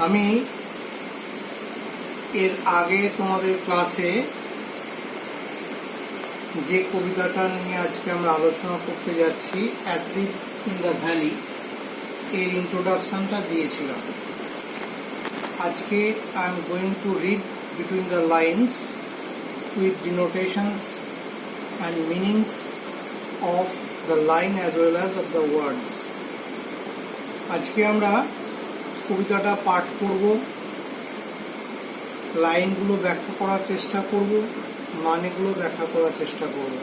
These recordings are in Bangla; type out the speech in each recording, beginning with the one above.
আমি এর আগে তোমাদের ক্লাসে যে কবিতাটা নিয়ে আজকে আমরা আলোচনা করতে যাচ্ছি, অ্যাসলিপ ইন দ্য ভ্যালি, এর ইন্ট্রোডাকশনটা দিয়েছিলাম। আজকে I am going to read between the lines with denotations and meanings of the line as well as of the words. আজকে আমরা কবিতাটা পাঠ করব, লাইনগুলো ব্যাখ্যা করার চেষ্টা করব, মানেগুলো ব্যাখ্যা করার চেষ্টা করব।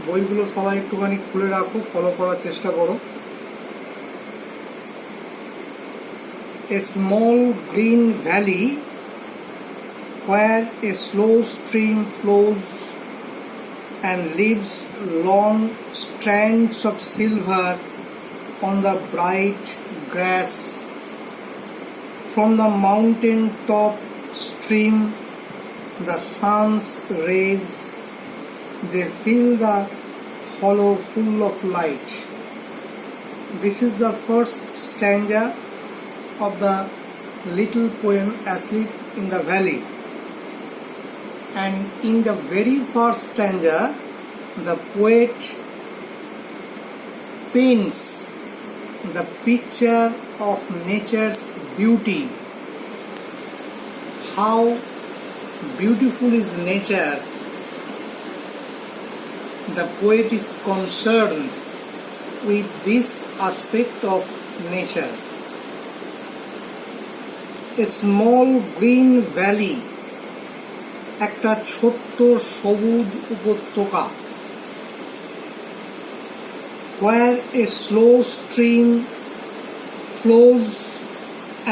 বইগুলো সবাই একটুখানি খুলে রাখো, ফলো করার চেষ্টা করো। A small green valley where a slow stream flows and leaves long strands of silver on the bright grass. From the mountain top stream the sun's rays, they fill the hollow full of light. This is the first stanza of the little poem Asleep in the Valley. And in the very first stanza, the poet paints the picture of nature's beauty. How beautiful is nature. The poet is concerned with this aspect of nature. A small green valley, একটা ছোট্ট সবুজ উপত্যকা, where a slow stream flows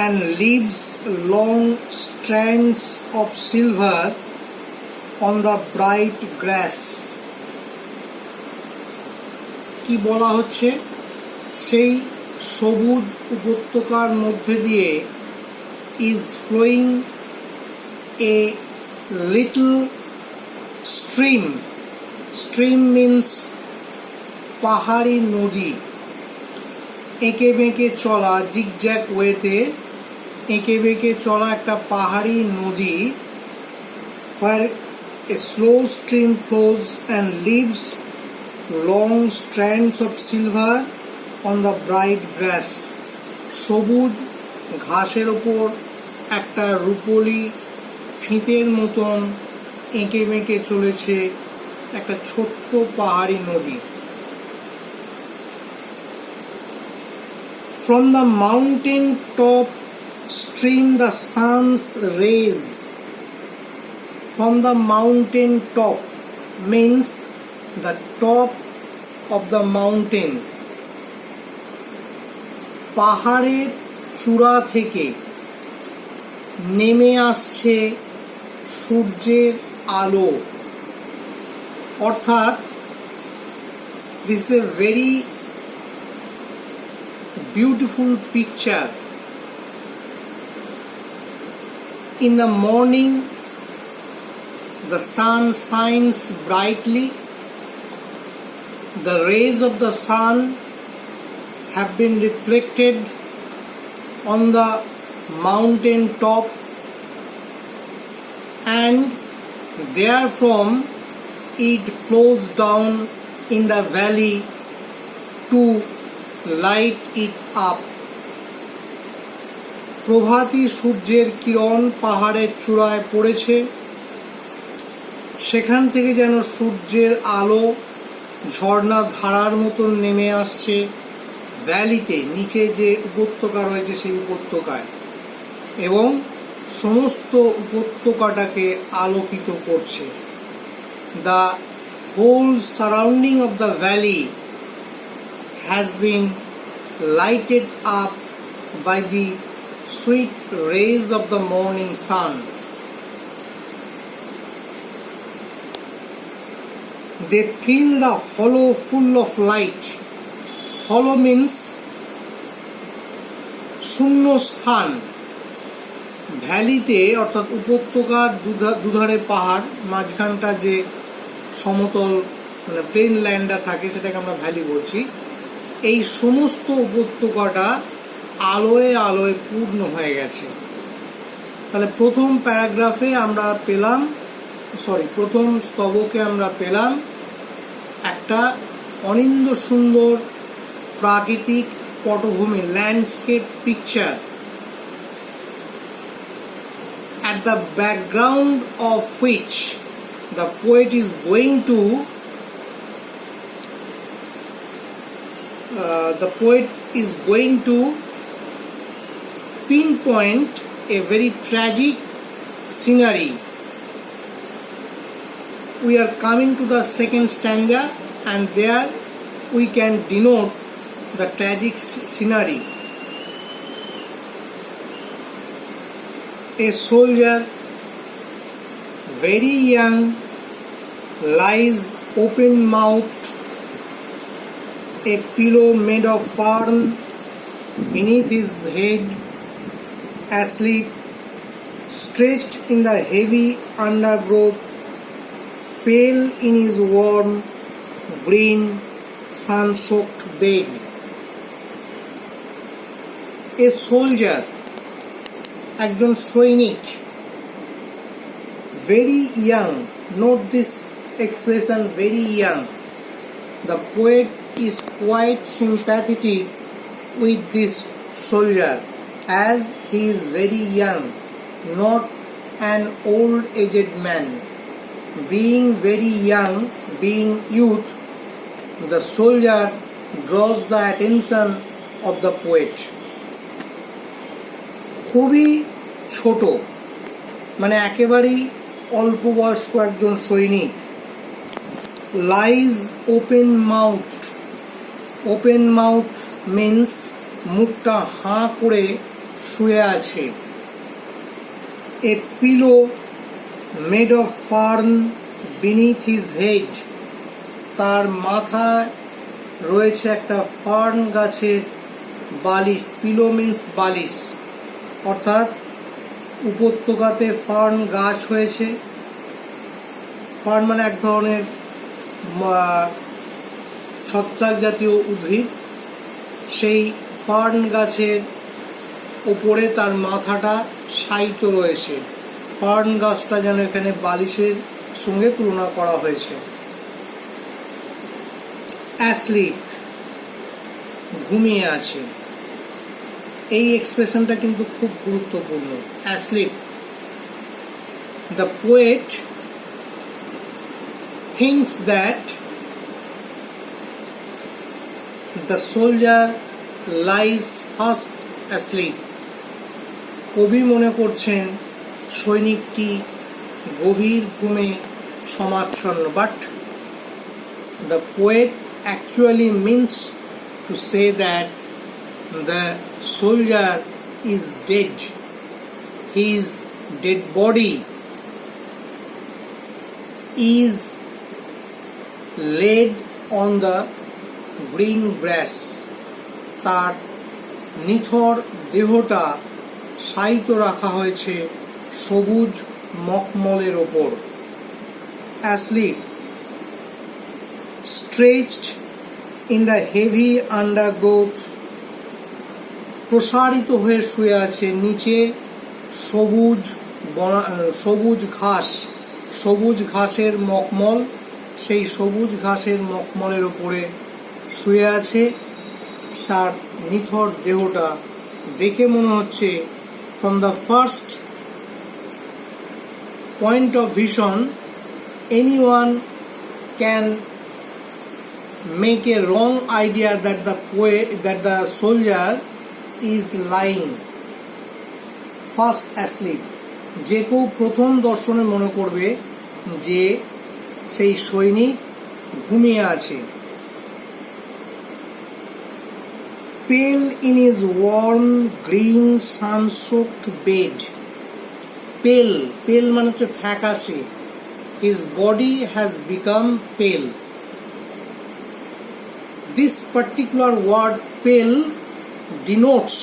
and leaves long strands of silver on the bright grass. কি বলা হচ্ছে? সেই সবুজ উপত্যকার মধ্যে দিয়ে is flowing a little stream. Stream means পাহাড়ি নদী, এঁকে বেঁকে চলা, জিগজ্যাগ ওয়েতে এঁকে বেঁকে চলা একটা পাহাড়ি নদী, where a slow stream flows and leaves long strands of silver on the bright grass. সবুজ ঘাসের ওপর একটা রূপোলি ফিতের মতন এঁকে বেঁকে চলেছে একটা ছোট্ট পাহাড়ি নদী। From the mountain top stream the sun's rays. From the mountain top means the top of the mountain. পাহাড়ের চূড়া থেকে নেমে আসছে সূর্যের আলো। অর্থাৎ this is a very beautiful picture. In the morning the sun shines brightly. The rays of the sun have been reflected on the mountain top, and therefrom it flows down in the valley to light it up. প্রভাতী সূর্যের কিরণ পাহাড়ের চূড়ায় পড়েছে, সেখান থেকে যেন সূর্যের আলো ঝর্ণা ধারার মতন নেমে আসছে ভ্যালিতে, নিচে যে উপত্যকা রয়েছে সেই উপত্যকায়, এবং সমস্ত উপত্যকাটাকে আলোকিত করছে। The whole surrounding of the valley has been lighted up by the sweet rays of the morning sun. They fill the hollow full of light. Hollow means শূন্য স্থান। ভ্যালিতে অর্থাৎ উপত্যকার দুধারে পাহাড়, মাঝখানটা যে সমতল মানে প্লেন ল্যান্ডটা থাকে সেটাকে আমরা ভ্যালি বলছি। এই সমস্ত উপত্যকাটা আলোয় আলোয় পূর্ণ হয়ে গেছে। তাহলে প্রথম প্যারাগ্রাফে আমরা পেলাম, প্রথম স্তবকে আমরা পেলাম একটা অনিন্দ সুন্দর প্রাকৃতিক পটভূমি, landscape picture, at the background of which the poet is going to pinpoint a very tragic scenery. We are coming to the second stanza, and there we can denote the tragic scenery. A soldier, very young, lies open-mouthed, a pillow made of fern beneath his head, asleep, stretched in the heavy undergrowth, pale in his warm, green, sun-soaked bed. A soldier, একজন সৈনিক, very young, note this expression, very young. The poet is quite sympathetic with this soldier as he is very young, not an old aged man. Being very young, being youth, the soldier draws the attention of the poet. খুবই ছোট, মানে একেবারেই অল্প বয়স্ক একজন সৈনিক, lies open mouth, open mouth means মুখটা হাঁ করে শুয়ে আছে, a pillow made of fern beneath his head, তার মাথায় রয়েছে একটা ফার্ন গাছের বালিশ, পিলো মিন্স বালিশ, অর্থাৎ উপত্যকাতে ফার্ন গাছ হয়েছে। ফার্ন মানে এক ধরনের ছত্রাক জাতীয় উদ্ভিদ, সেই ফার্ন গাছের ওপরে তার মাথাটা শায়িত রয়েছে। ফার্ন গাছটা যেন এখানে বালিশের সঙ্গে তুলনা করা হয়েছে। অ্যাসলিপ, ঘুমিয়ে আছে, এই এক্সপ্রেশনটা কিন্তু খুব গুরুত্বপূর্ণ। Asleep, the poet thinks that the soldier lies fast asleep. কবি মনে করছেন সৈনিকটি গভীর ঘুমে সমাচ্ছন্ন, but the poet actually means to say that the soldier is dead. His dead body is laid on the green grass. তার নিথর দেহটা শায়িত রাখা হয়েছে সবুজ মখমলের ওপর। Asleep, stretched in the heavy undergrowth, প্রসারিত হয়ে শুয়ে আছে, নিচে সবুজ ঘাস, সবুজ ঘাসের মখমল, সেই সবুজ ঘাসের মখমলের উপরে শুয়ে আছে। তার নিথর দেহটা দেখে মনে হচ্ছে, from the first point of vision, anyone can make a wrong idea that the soldier is lying fast asleep. যে কেউ প্রথম দর্শনে মনে করবে যে সেই সৈনিক ঘুমিয়ে আছে। Pale in his warm green sun-soaked bed. Pale, pale মানে হচ্ছে ফ্যাকাশে। His body has become pale. This particular word pale denotes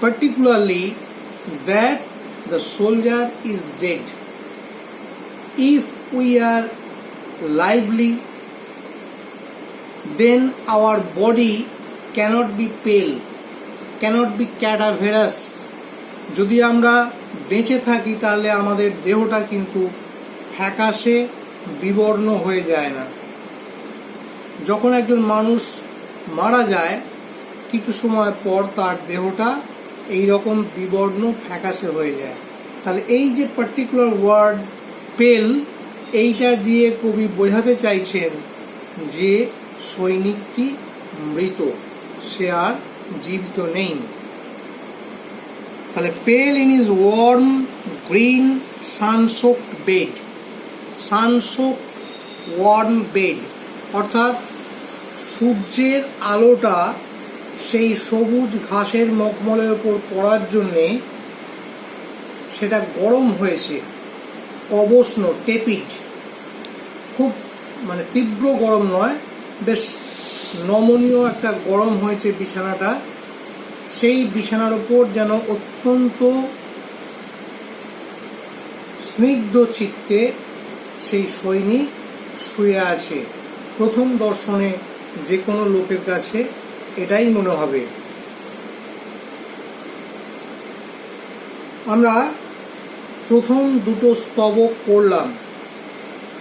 particularly that the soldier is dead. If we are lively, then our body cannot be pale. Cannot be cadaverous. যদি আমরা বেঁচে থাকি তাহলে আমাদের দেহটা কিন্তু ফ্যাকাশে বিবর্ণ হয়ে যায় না। যখন একজন মানুষ মারা যায় কিছু সময় পর তার দেহটা এই রকম বিবর্ণ ফ্যাকাশে হয়ে যায়। তাহলে এই যে পার্টিকুলার ওয়ার্ড পেল, এইটা দিয়ে কবি বোঝাতে চাইছেন যে সৈনিকটি মৃত, সে আর জীবিত নেই। তাহলে pale in is warm green sunsoaked bed, sunsoaked warm bed অর্থাৎ সূর্যের আলোটা সেই সবুজ ঘাসের মখমলের উপর পড়ার জন্যে সেটা গরম হয়েছে, অবস্ন, টেপিড, খুব মানে তীব্র গরম নয়, বেশ নমনীয় একটা গরম হয়েছে বিছানাটা। সেই বিছানার উপর যেন অত্যন্ত স্নিগ্ধ চিত্তে সেই সৈনিক শুয়ে আছে। প্রথম দর্শনে যে কোনো লোকের কাছে এটাই মনে হবে। আমরা প্রথম দুটো স্তবক পড়লাম।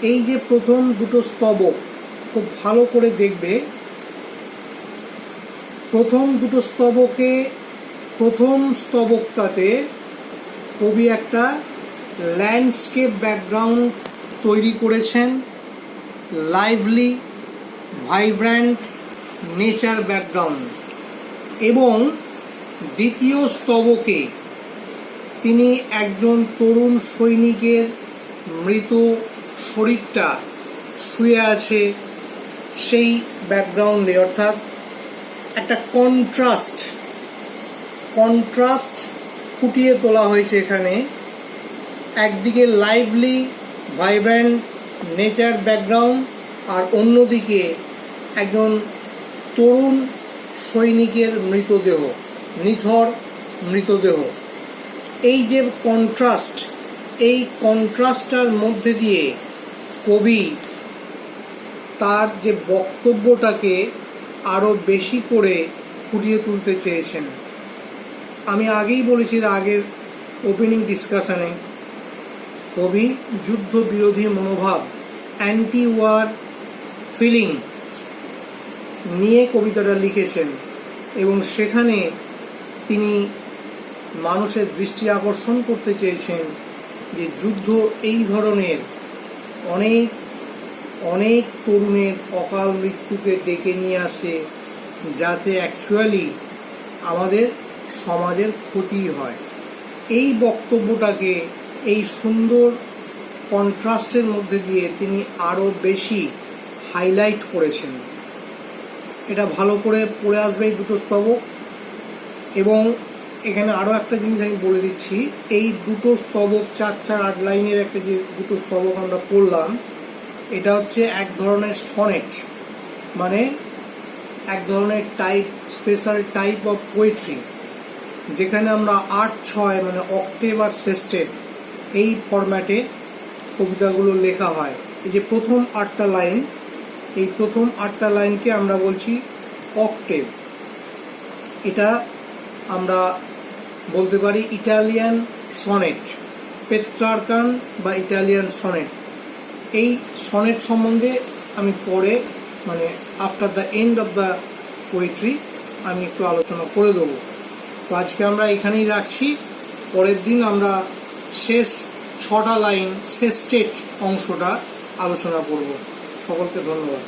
এই যে প্রথম দুটো স্তবক খুব ভালো করে দেখবে। প্রথম দুটো স্তবকে প্রথম স্তবকটাতে কবি একটা ল্যান্ডস্কেপ ব্যাকগ্রাউন্ড তৈরি করেছেন, লাইভলি ভাইব্র্যান্ট নেচার ব্যাকগ্রাউন্ড। এবং দ্বিতীয় স্তবকে তিনি একজন তরুণ সৈনিকের মৃত শরীরটা শুয়ে আছে সেই ব্যাকগ্রাউন্ডে, অর্থাৎ একটা কন্ট্রাস্ট ফুটিয়ে তোলা হয়েছে এখানে। একদিকে লাইভলি ভাইব্র্যান্ট নেচার ব্যাকগ্রাউন্ড আর অন্যদিকে একজন তরুণ সৈনিকের মৃতদেহ, নিথর মৃতদেহ। এই যে কন্ট্রাস্ট, এই কন্ট্রাস্টটার মধ্যে দিয়ে কবি তার যে বক্তব্যটাকে আরও বেশি করে ফুটিয়ে তুলতে চেয়েছেন। আমি আগেই বলেছি আগের ওপেনিং ডিসকাশনে, কবি যুদ্ধ বিরোধী মনোভাব, অ্যান্টি ওয়ার ফিলিং নিয়ে কবিতাটা লিখেছেন এবং সেখানে তিনি মানুষের দৃষ্টি আকর্ষণ করতে চেয়েছেন যে যুদ্ধ এই ধরনের অনেক অনেক তরুণের অকাল মৃত্যুকে ডেকে নিয়ে আসে, যাতে অ্যাকচুয়ালি আমাদের সমাজের ক্ষতি হয়। এই বক্তব্যটাকে এই সুন্দর কন্ট্রাস্টের মধ্যে দিয়ে তিনি আরও বেশি হাইলাইট করেছেন। এটা ভালো করে পড়ে আসবে এই দুটো স্তবক। এবং এখানে আরও একটা জিনিস আমি বলে দিচ্ছি, এই দুটো স্তবক 4-8 লাইনের একটা যে দুটো স্তবক আমরা পড়লাম, এটা হচ্ছে এক ধরনের সনেট, মানে এক ধরনের স্পেশাল টাইপ অফ পোয়েট্রি, যেখানে আমরা 8-6 মানে অক্টেভ আর সেস্টেট এই ফরম্যাটে কবিতাগুলো লেখা হয়। এই যে প্রথম 8টা লাইন, এই প্রথম 8টা লাইনকে আমরা বলছি অক্টেভ। এটা আমরা বলতে পারি ইটালিয়ান সনেট, পেট্রার্কান বা ইটালিয়ান সনেট। এই সনেট সম্বন্ধে আমি পরে মানে after the end of the poetry আমি একটু আলোচনা করে দেবো। তো আজকে আমরা এখানেই রাখছি। পরের দিন আমরা শেষ 6টা লাইন, সেস্টেট অংশটা আলোচনা করব। সকলকে ধন্যবাদ।